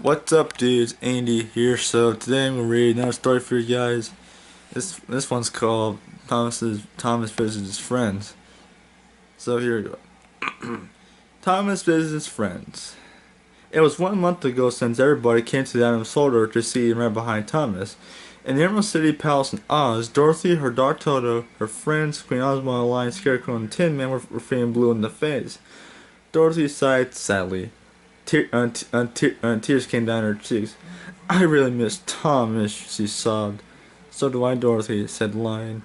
What's up, dudes? Andy here. So today I'm gonna read another story for you guys. This one's called Thomas Visits His Friends. So here we go. Thomas visits his friends. It was 1 month ago since everybody came to the Island of Soldier to see and right behind Thomas. In the Emerald City Palace in Oz, Dorothy, her dog Toto, her friends Queen Ozma, Lion, Scarecrow, and Tin Man were feeling blue in the face. Dorothy sighed sadly. Tears came down her cheeks. "I really miss Thomas," she sobbed. "So do I, Dorothy," said Lion.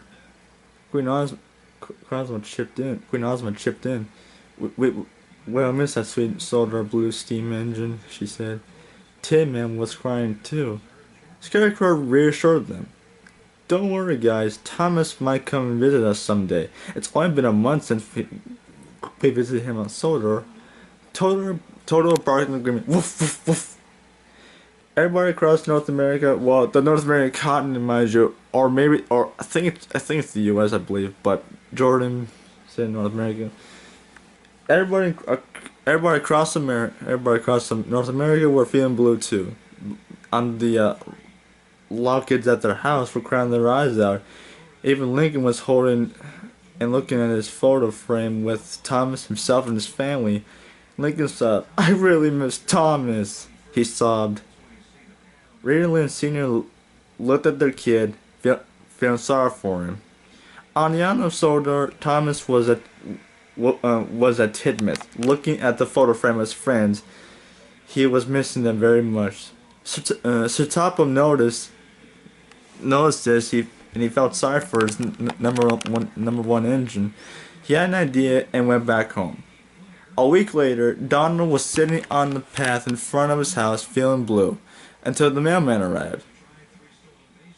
Queen Ozma chipped in. "Well, I miss that sweet soldier blue steam engine," she said. Tin Man was crying too. Scarecrow reassured them. "Don't worry, guys. Thomas might come and visit us someday. It's only been a month since we visited him on Soldier." Total barked in agreement. Woof, woof, woof. Everybody across North America, well, the North American continent, mind you, or I think it's the U.S. I believe, but Jordan said North America. Everybody across North America were feeling blue too. On the lockets at their house were crying their eyes out. Even Lincoln was holding and looking at his photo frame with Thomas himself and his family. Lincoln sobbed. "I really miss Thomas," he sobbed. Reed and Lynn Sr. looked at their kid, feeling sorry for him. On the island of Soldier, Thomas was at Tidmouth, looking at the photo frame of his friends. He was missing them very much. Sir Topham noticed this, and he felt sorry for his number one engine. He had an idea and went back home. A week later, Donald was sitting on the path in front of his house feeling blue, until the mailman arrived.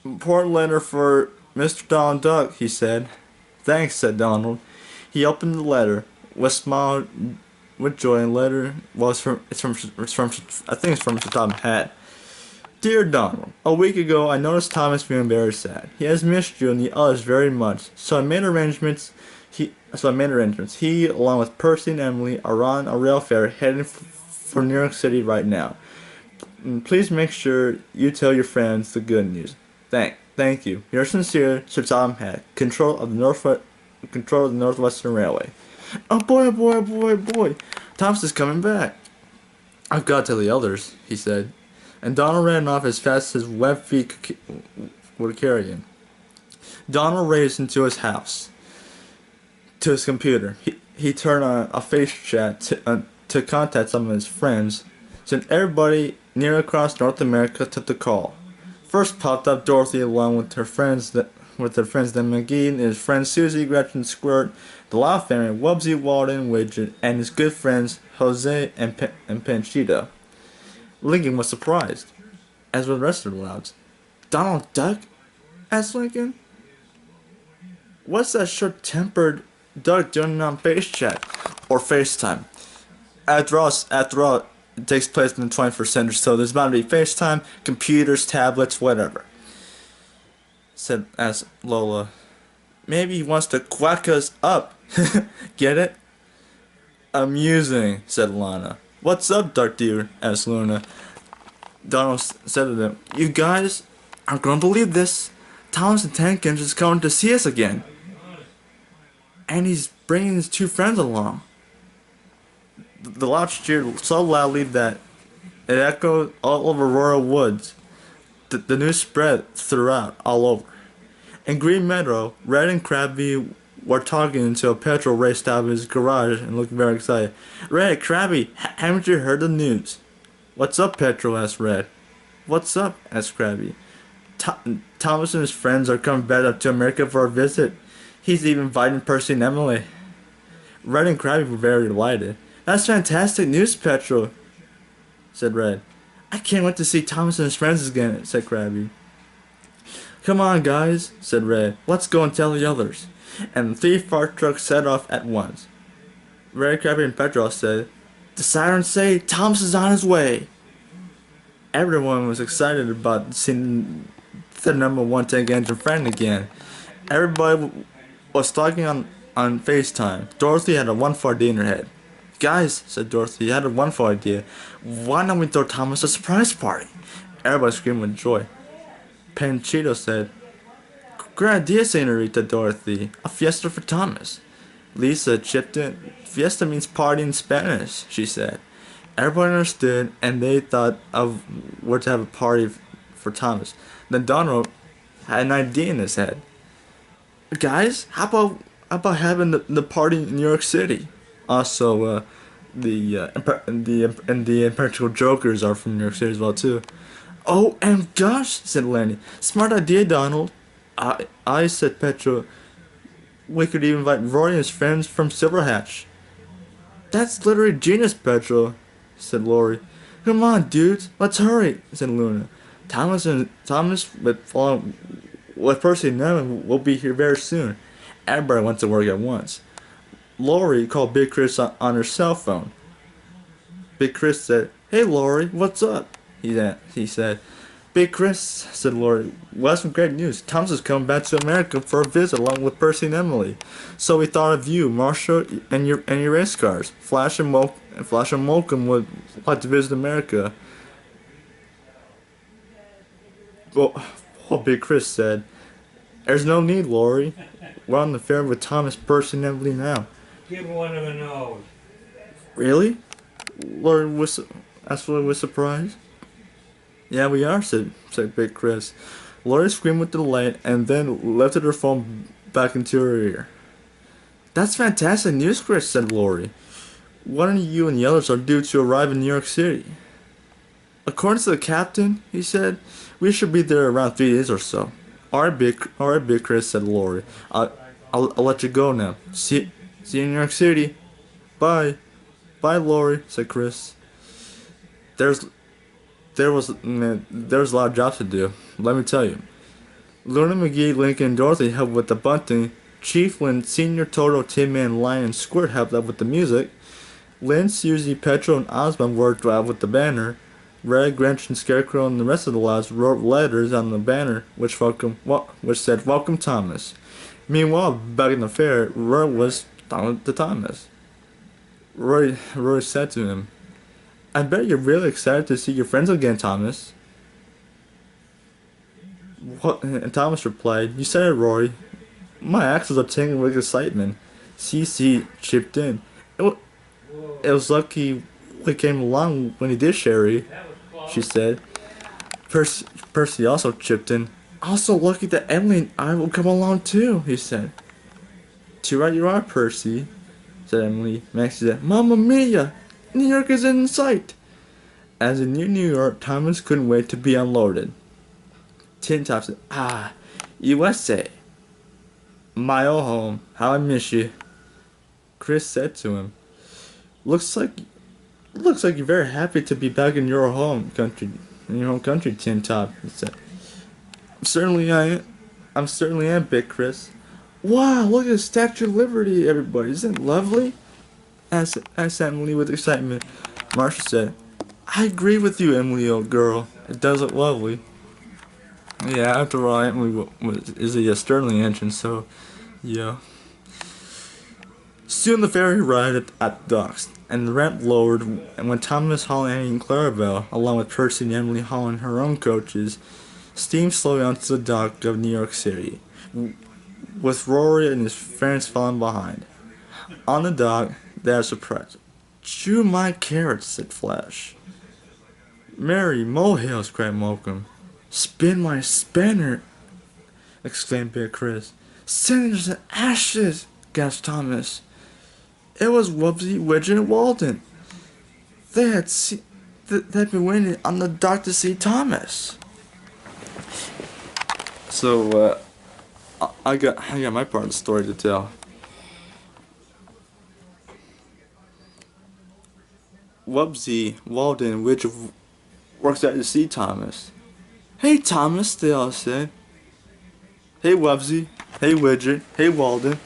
"Important letter for Mr. Donald Duck," he said. "Thanks," said Donald. He opened the letter, smiled with joy, and the letter was from Mr. Tom Hat. "Dear Donald, a week ago I noticed Thomas feeling very sad. He has missed you and the others very much, so I made arrangements. He, along with Percy and Emily, are on a rail ferry heading for New York City right now. Please make sure you tell your friends the good news. Thank you. Yours sincerely, Sir Tom Hat, control of the Northwestern Railway." Oh boy. Thomas is coming back. "I've got to tell the others," he said. And Donald ran off as fast as his web feet would carry him. Donald raced into his house, to his computer. He turned on a face chat to contact some of his friends. Soon everybody near across North America took the call. First popped up Dorothy along with her friends, then McGee and his friends Susie, Gretchen, Squirt, the Lau family, Wubbsy, Walden, Widget, and his good friends Jose and Panchito. Lincoln was surprised, as were the rest of the Louds. "Donald Duck?" asked Lincoln. "What's that short-tempered Duck doing on FaceChat or FaceTime? After all, it takes place in the 21st century, so there's bound to be FaceTime, computers, tablets, whatever," asked Lola. "Maybe he wants to quack us up." "Get it?" "Amusing," said Lana. "What's up, Duck Deer?" asked Luna. Donald said to them, "You guys aren't going to believe this. Thomas the Tank Engine is coming to see us again. And he's bringing his two friends along." The loud cheered so loudly that it echoed all over Royal Woods. The news spread throughout, all over. In Green Meadow, Red and Krabby were talking until Petro raced out of his garage and looked very excited. "Red, Krabby, haven't you heard the news?" "What's up, Petro?" asked Red. "What's up?" asked Krabby. Thomas and his friends are coming back up to America for a visit. He's even inviting Percy and Emily." Red and Krabby were very delighted. "That's fantastic news, Petro," said Red. "I can't wait to see Thomas and his friends again," said Krabby. "Come on, guys," said Red. "Let's go and tell the others." And the 3 fire trucks set off at once. Red, Krabby, and Petro said, "The sirens say Thomas is on his way." Everyone was excited about seeing their number one tank engine friend again. Everybody was talking on FaceTime. Dorothy had a 1,4-D in her head. Guys, said Dorothy, I had a wonderful idea. Why don't we throw Thomas a surprise party? Everybody screamed with joy. Panchito said, Great idea, Senorita Dorothy. A fiesta for Thomas. Lisa chipped in. Fiesta means party in Spanish, she said. Everyone understood, and they thought of where to have a party for Thomas. Then Donald had an idea in his head. Guys, how about having the party in New York City? Also, the Impractical Jokers are from New York City as well too. Oh, and gosh, said Lenny. Smart idea, Donald. I said Petro. We could even invite Roy and his friends from Silverhatch. That's literally genius, Petro, said Lori. Come on, dudes, let's hurry, said Luna. Thomas with Percy and Nevin will be here very soon. Everybody went to work at once. Lori called Big Chris on her cell phone. Big Chris said, Hey Lori, what's up? He said. Big Chris, said Lori, well, that's some great news. Thomas is coming back to America for a visit along with Percy and Emily. So we thought of you, Marshall, and your race cars. Flash and Malcolm would like to visit America. Well, Big Chris said, There's no need, Lori. We're on the ferry with Thomas, Percy, and Emily now. Give one of a nose. Really? Lori was absolutely surprised. Yeah, we are, said Big Chris. Lori screamed with delight and then lifted her phone back into her ear. That's fantastic news, Chris, said Lori. When you and the others are due to arrive in New York City? According to the captain, he said, we should be there around 3 days or so. Alright, Big Chris, said Lori. I'll let you go now. See you in New York City. Bye. Bye, Lori, said Chris. There was a lot of jobs to do, let me tell you. Luna, McGee, Lincoln, and Dorothy helped with the bunting. Chief Lynn, Senior, Toto, Tin Man, Lion, and Squirt helped out with the music. Lynn, Susie, Petro, and Osmond worked out with the banner. Red, Grinch, and Scarecrow and the rest of the lads wrote letters on the banner which said, Welcome Thomas. Meanwhile, back in the fair, Roy was talking to Thomas. Roy said to him, I bet you're really excited to see your friends again, Thomas. What? And Thomas replied, You said it, Roy. My axles are tingling with excitement. CC chipped in. It was lucky we came along when he did, Sherry, she said. Percy also chipped in. Also lucky that Emily and I will come along too, he said. Too right you are, Percy, said Emily. Maxie said, Mamma mia! New York is in sight! As in New York, Thomas couldn't wait to be unloaded. Tin Top said, USA. My old home, how I miss you. Chris said to him, Looks like you're very happy to be back in your home country, Tin Top, he said. Certainly I am, Big Chris. Wow, look at the Statue of Liberty, everybody. Isn't it lovely? Asked Emily with excitement. Marcia said, I agree with you, Emily, old girl. It does look lovely. Yeah, after all, Emily is a Sterling engine, so, yeah. Soon the ferry arrived at the docks, and the ramp lowered, and when Thomas, Holly, Annie, and Clarabelle, along with Percy and Emily hauling her own coaches, steamed slowly onto the dock of New York City, with Rory and his friends following behind. On the dock, they had a surprise. Chew my carrots, said Flash. Mary molehills, cried Malcolm. Spin my spanner, exclaimed Big Chris. Cinders and ashes, gasped Thomas. It was Wubbsy, Widget, and Walden. They'd been waiting on the dock to see Thomas. So, I got my part of the story to tell. Wubbsy, Walden, and Widget works out to see Thomas. Hey Thomas, they all said. Hey Wubbsy, hey Widget, hey Walden,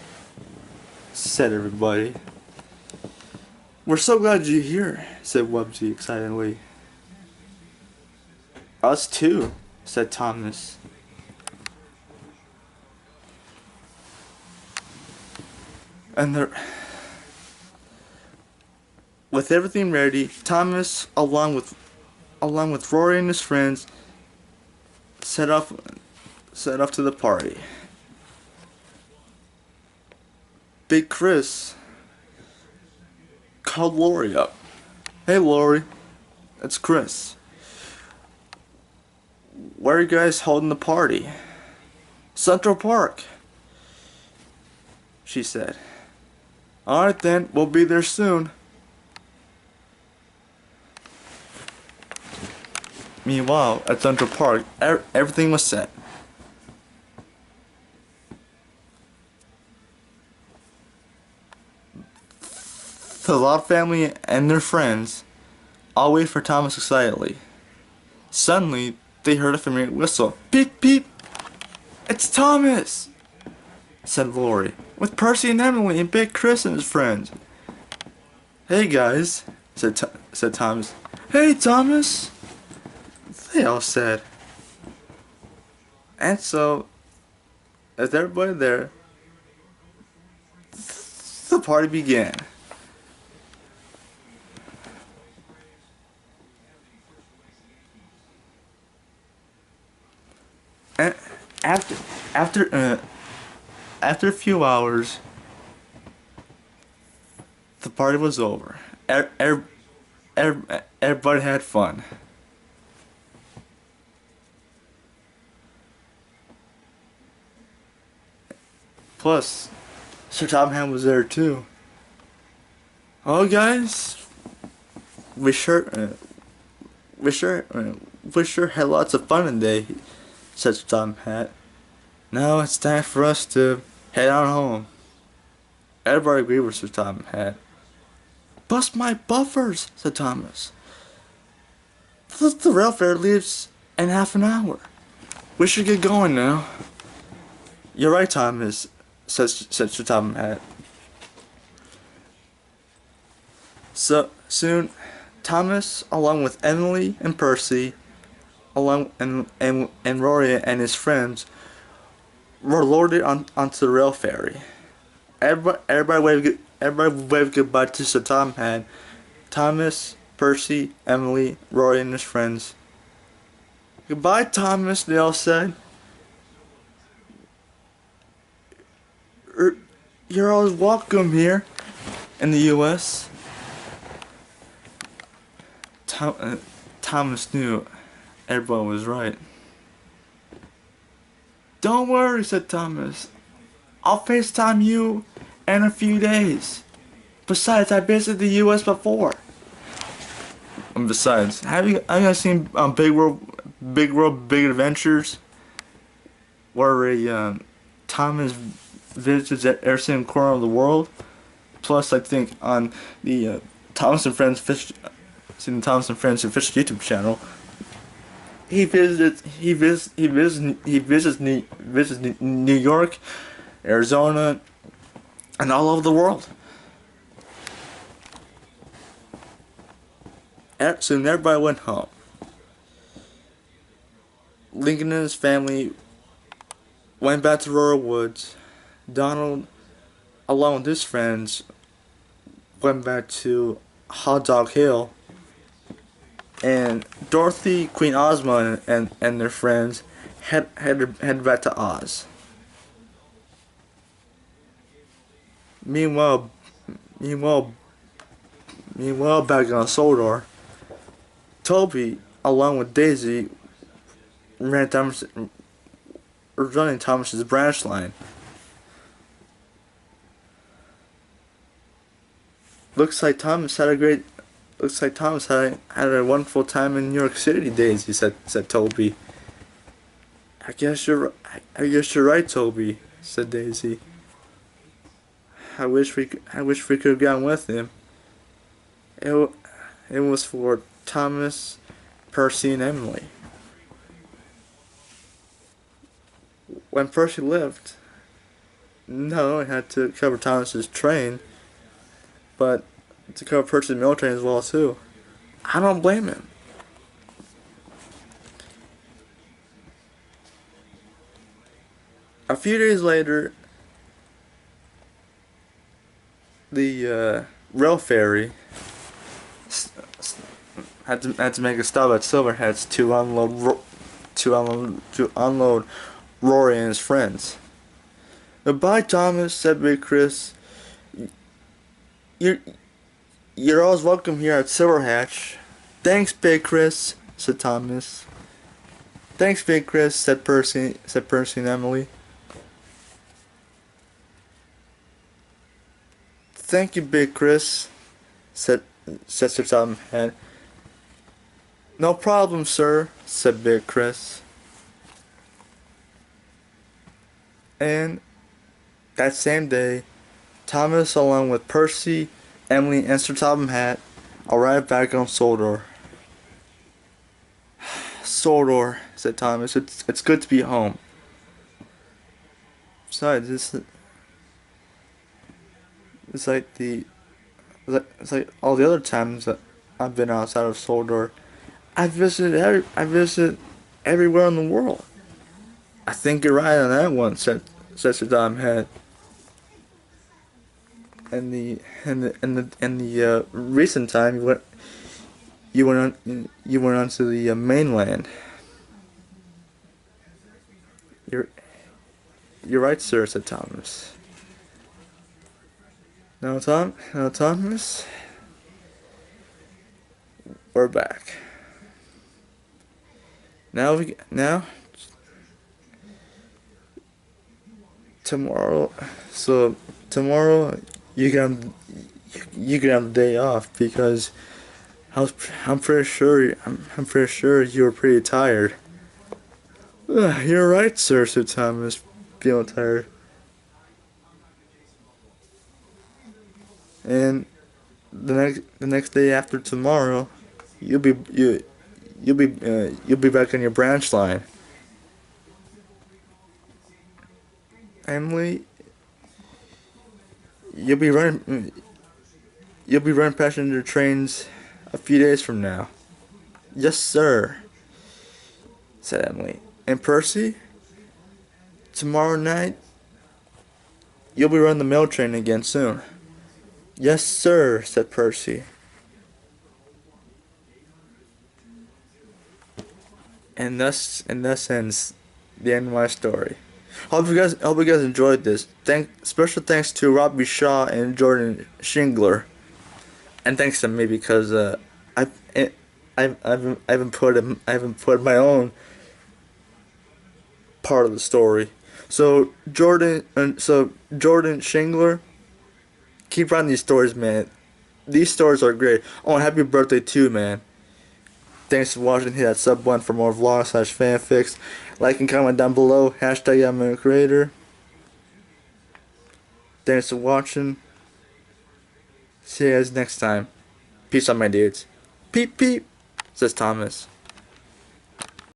said everybody. We're so glad you're here, said Wubbsy excitedly. Us too, said Thomas. And With everything ready, Thomas, along with Rory and his friends, set off to the party. Big Chris called Lori up. Hey Lori, it's Chris. Where are you guys holding the party? Central Park, she said. Alright then, we'll be there soon. Meanwhile, at Central Park, everything was set. The Lott family and their friends all waited for Thomas excitedly. Suddenly, they heard a familiar whistle. Beep beep! It's Thomas! Said Lori, with Percy and Emily and Big Chris and his friends. Hey guys, said Thomas. Hey Thomas! They all said. And so, as everybody there, the party began. And after a few hours, the party was over. Everybody had fun. Plus, Sir Topham was there too. Oh, guys, we sure had lots of fun today, said Sir Topham. Now it's time for us to head on home. Everybody agreed with Sir Topham. Bust my buffers, said Thomas. The rail fair leaves in half an hour. We should get going now. You're right, Thomas, said Sir Topham. So soon, Thomas, along with Emily and Percy, and Rory and his friends, were loaded onto the rail ferry. Everybody waved goodbye to Sir Topham. Thomas, Percy, Emily, Rory, and his friends. Goodbye, Thomas, they all said. You're always welcome here in the U.S. Thomas knew everyone was right. Don't worry, said Thomas. I'll FaceTime you in a few days. Besides, I visited the U.S. before. And besides, have you guys seen Big Adventures? Where Thomas visits every single corner of the world. Plus, I think on the Thomas and Friends Fish YouTube channel, he visits New York, Arizona, and all over the world. Soon everybody went home. Lincoln and his family went back to rural woods. Donald, along with his friends, went back to Hot Dog Hill. And Dorothy, Queen Ozma, and their friends headed back to Oz. Meanwhile, back on Sodor, Toby, along with Daisy, running Thomas's branch line. Looks like Thomas had a wonderful time in New York City, Daisy, said Toby. I guess you're right, Toby, said Daisy. I wish we could have gone with him. It was for Thomas, Percy, and Emily. When Percy left, not only had to cover Thomas's train, but to cover Percy's military as well too. I don't blame him. A few days later, the rail ferry had to make a stop at Silverheads to unload Rory and his friends. Goodbye, Thomas, said Big Chris. You're you're always welcome here at Silverhatch. Thanks, Big Chris, said Thomas. Thanks, Big Chris, said Percy and Emily. Thank you, Big Chris, said Sir Tom Head. No problem, sir, said Big Chris. And that same day, Thomas, along with Percy, Emily, and Sir Topham Hatt, arrived back on Sodor. Sodor, said Thomas. It's good to be home. Besides, it's like all the other times that I've been outside of Sodor. I visited everywhere in the world. I think you're right on that one, said Sir Topham Hatt. And the recent time you went on to the mainland. You're right, sir, said Thomas. Now Thomas, we're back. Now tomorrow. So tomorrow you can have the day off because I'm pretty sure you were pretty tired. You're right, sir, said Thomas, feeling tired. And the next day after tomorrow, you'll be back on your branch line. Emily, you'll be running passenger trains a few days from now. Yes, sir, said Emily. And Percy, tomorrow night, you'll be running the mail train again soon. Yes, sir, said Percy. And thus ends the end of my story. Hope you guys enjoyed this. Special thanks to Robbie Shaw and Jordan Shingler, and thanks to me because I haven't put my own part of the story. So Jordan Shingler, keep writing these stories, man. These stories are great. Oh, and happy birthday too, man. Thanks for watching. Hit that sub button for more vlogs / fanfics. Like and comment down below. Hashtag I'm a creator. Thanks for watching. See you guys next time. Peace out, my dudes. Peep peep, says Thomas.